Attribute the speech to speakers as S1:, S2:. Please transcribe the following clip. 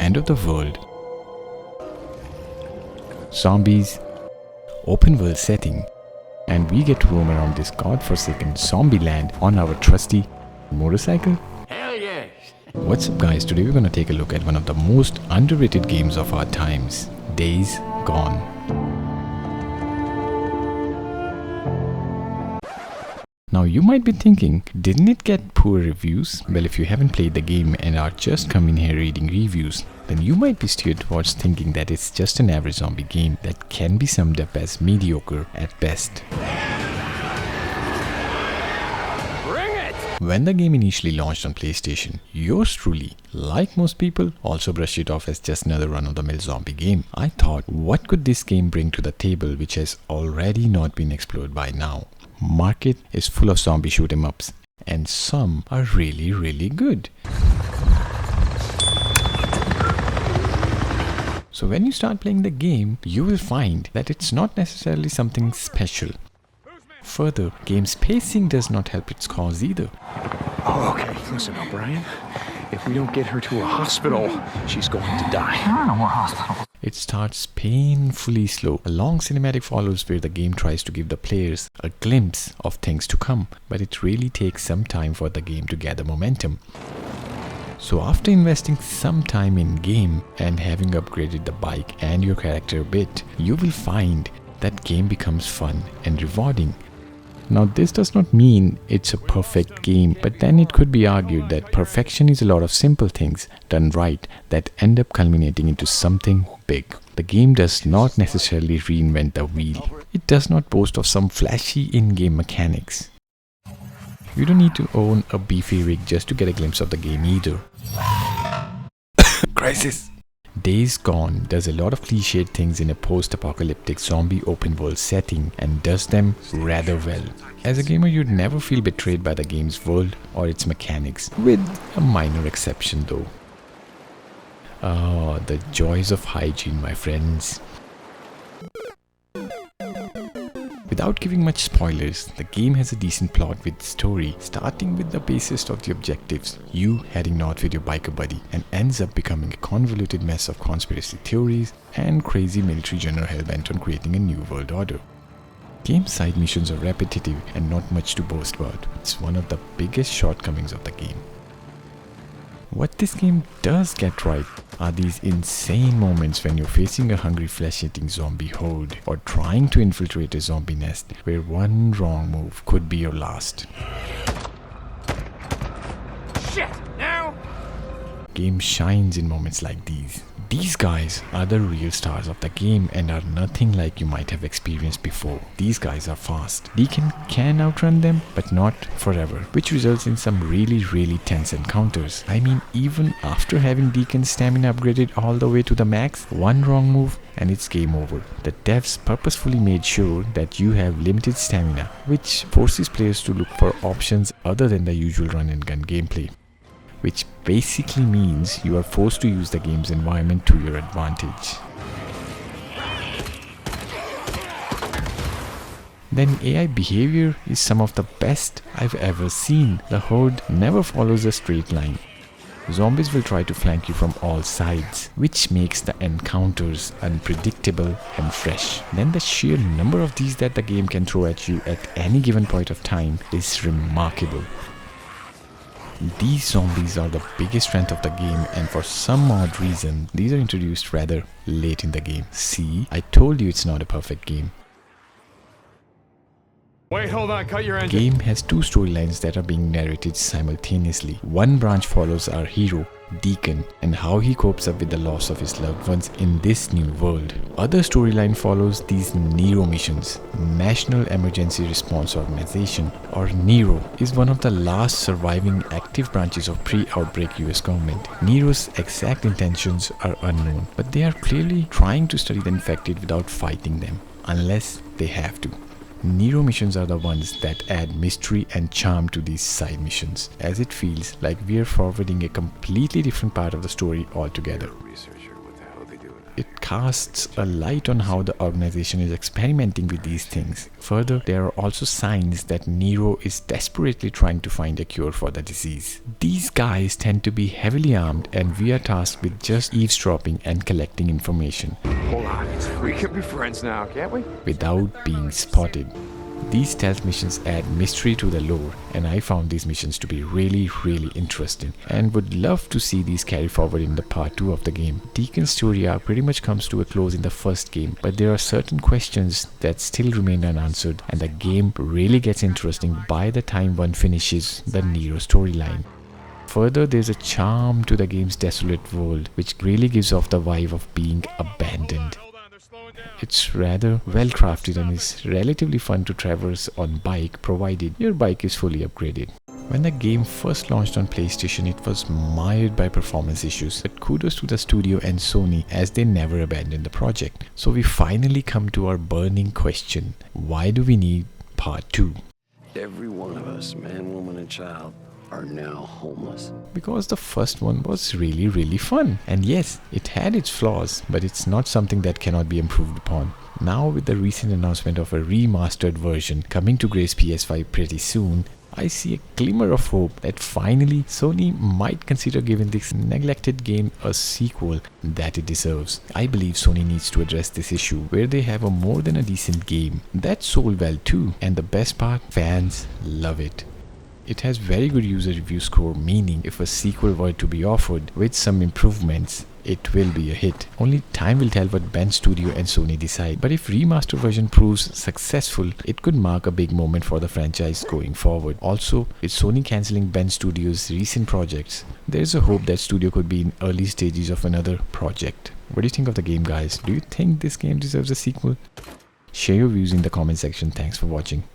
S1: end of the world. Zombies, open world setting, and we get to roam around this godforsaken zombie land on our trusty motorcycle?
S2: Hell yes!
S1: What's up guys, today we're gonna take a look at one of the most underrated games of our times, Days Gone. Now you might be thinking, didn't it get poor reviews? Well, if you haven't played the game and are just coming here reading reviews, then you might be steered towards thinking that it's just an average zombie game that can be summed up as mediocre at best.
S2: Bring it!
S1: When the game initially launched on PlayStation, yours truly, like most people, also brushed it off as just another run-of-the-mill zombie game. I thought, what could this game bring to the table which has already not been explored by now? Market is full of zombie shoot 'em ups, and some are really good. So when you start playing the game, you will find that it's not necessarily something special. Further, game's pacing does not help its cause either.
S3: Oh, okay. Listen, O'Brien. If we don't get her to a hospital, she's going to die.
S2: There are no more hospitals.
S1: It starts painfully slow. A long cinematic follows where the game tries to give the players a glimpse of things to come, but it really takes some time for the game to gather momentum. So after investing some time in game and having upgraded the bike and your character a bit, you will find that game becomes fun and rewarding. Now this does not mean it's a perfect game, but then it could be argued that perfection is a lot of simple things done right that end up culminating into something big. The game does not necessarily reinvent the wheel. It does not boast of some flashy in-game mechanics. You don't need to own a beefy rig just to get a glimpse of the game either. Crisis! Days Gone does a lot of cliched things in a post-apocalyptic zombie open-world setting and does them rather well. As a gamer, you'd never feel betrayed by the game's world or its mechanics, with a minor exception though. Ah, the joys of hygiene, my friends. Without giving much spoilers, the game has a decent plot with story, starting with the basest of the objectives, you heading north with your biker buddy, and ends up becoming a convoluted mess of conspiracy theories and crazy military general hell-bent on creating a new world order. Game side missions are repetitive and not much to boast about. It's one of the biggest shortcomings of the game. What this game does get right are these insane moments when you're facing a hungry flesh-eating zombie horde or trying to infiltrate a zombie nest where one wrong move could be your last.
S2: Shit! Now?
S1: Game shines in moments like these. These guys are the real stars of the game and are nothing like you might have experienced before. These guys are fast. Deacon can outrun them, but not forever, which results in some really tense encounters. I mean, even after having Deacon's stamina upgraded all the way to the max, one wrong move and it's game over. The devs purposefully made sure that you have limited stamina, which forces players to look for options other than the usual run and gun gameplay. Which basically means you are forced to use the game's environment to your advantage. Then AI behavior is some of the best I've ever seen. The horde never follows a straight line. Zombies will try to flank you from all sides, which makes the encounters unpredictable and fresh. Then the sheer number of these that the game can throw at you at any given point of time is remarkable. These zombies are the biggest strength of the game, and for some odd reason, these are introduced rather late in the game. See, I told you it's not a perfect game.
S2: Wait, hold on, cut your
S1: The
S2: engine.
S1: game has two storylines that are being narrated simultaneously. One branch follows our hero, Deacon, and how he copes up with the loss of his loved ones in this new world. Other storyline follows these NERO missions. National Emergency Response Organization, or NERO, is one of the last surviving active branches of pre-outbreak US government. NERO's exact intentions are unknown, but they are clearly trying to study the infected without fighting them, unless they have to. NERO missions are the ones that add mystery and charm to these side missions, as it feels like we're forwarding a completely different part of the story altogether.
S3: Researcher, what the hell they do?
S1: It casts a light on how the organization is experimenting with these things. Further, there are also signs that Nero is desperately trying to find a cure for the disease. These guys tend to be heavily armed, and we are tasked with just eavesdropping and collecting information
S2: Hold on. We can be friends now, can't we?
S1: without being spotted. These stealth missions add mystery to the lore, and I found these missions to be really interesting and would love to see these carry forward in the part 2 of the game. Deacon's story arc pretty much comes to a close in the first game, but there are certain questions that still remain unanswered, and the game really gets interesting by the time one finishes the Nero storyline. Further, there's a charm to the game's desolate world, which really gives off the vibe of being abandoned. It's rather well crafted and is relatively fun to traverse on bike, provided your bike is fully upgraded. When the game first launched on PlayStation, it was mired by performance issues, but kudos to the studio and Sony as they never abandoned the project. So we finally come to our burning question: why do we need part 2?
S4: Every one of us, man, woman, and child, are now homeless.
S1: Because the first one was really fun, and yes, it had its flaws, but it's not something that cannot be improved upon. Now, with the recent announcement of a remastered version coming to Grace PS5 pretty soon, I see a glimmer of hope that finally Sony might consider giving this neglected game a sequel that it deserves. I believe Sony needs to address this issue where they have a more than a decent game that sold well too, and the best part, fans love it. It has very good user review score, meaning if a sequel were to be offered with some improvements, it will be a hit. Only time will tell what Bend Studio and Sony decide, but if remaster version proves successful, it could mark a big moment for the franchise going forward. Also, with Sony cancelling Bend Studio's recent projects, there is a hope that studio could be in early stages of another project. What do you think of the game, guys? Do you think this game deserves a sequel? Share your views in the comment section. Thanks for watching.